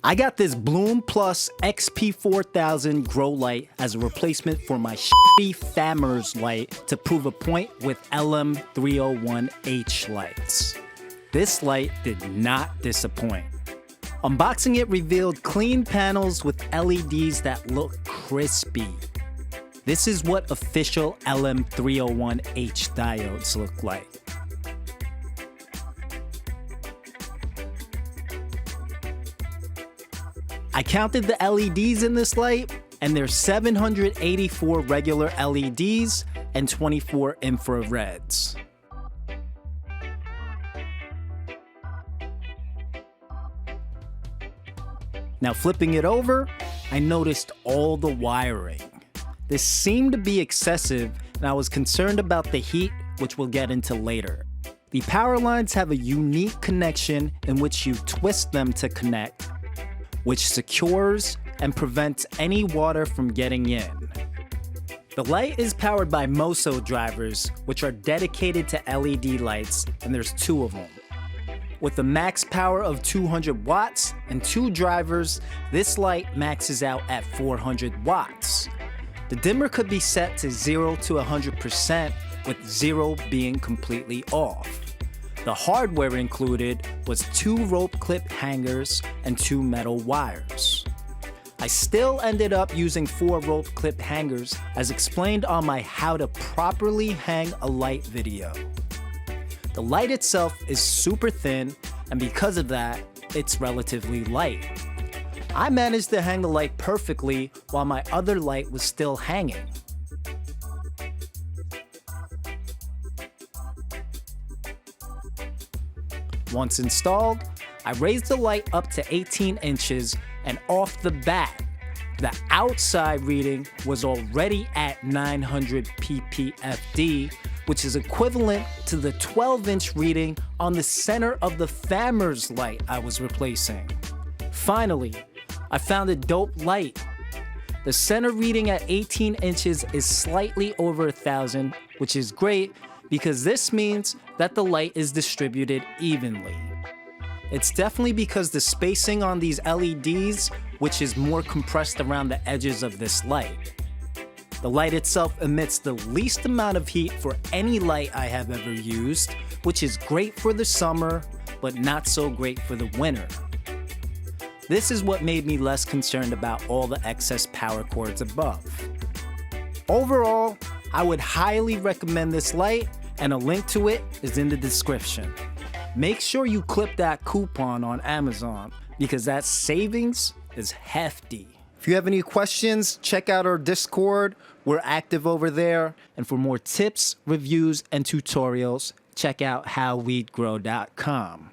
I got this Bloom Plus XP4000 grow light as a replacement for my shitty Famurs light to prove a point with LM301H lights. This light did not disappoint. Unboxing it revealed clean panels with LEDs that look crispy. This is what official LM301H diodes look like. I counted the LEDs in this light, and there's 784 regular LEDs and 24 infrareds. Now flipping it over, I noticed all the wiring. This seemed to be excessive, and I was concerned about the heat, which we'll get into later. The power lines have a unique connection in which you twist them to connect, which secures and prevents any water from getting in. The light is powered by MOSO drivers, which are dedicated to LED lights, and there's 2 of them. With a max power of 200 watts and 2 drivers, this light maxes out at 400 watts. The dimmer could be set to 0 to 100%, with 0 being completely off. The hardware included was 2 rope clip hangers and 2 metal wires. I still ended up using 4 rope clip hangers as explained on my how to properly hang a light video. The light itself is super thin, and because of that, it's relatively light. I managed to hang the light perfectly while my other light was still hanging. Once installed, I raised the light up to 18 inches, and off the bat, the outside reading was already at 900 ppfd, which is equivalent to the 12-inch reading on the center of the Famurs light I was replacing. Finally, I found a dope light. The center reading at 18 inches is slightly over 1,000, which is great because this means that the light is distributed evenly. It's definitely because the spacing on these LEDs, which is more compressed around the edges of this light. The light itself emits the least amount of heat for any light I have ever used, which is great for the summer, but not so great for the winter. This is what made me less concerned about all the excess power cords above. Overall, I would highly recommend this light, and a link to it is in the description. Make sure you clip that coupon on Amazon because that savings is hefty. If you have any questions, check out our Discord. We're active over there. And for more tips, reviews, and tutorials, check out howweedgrow.com.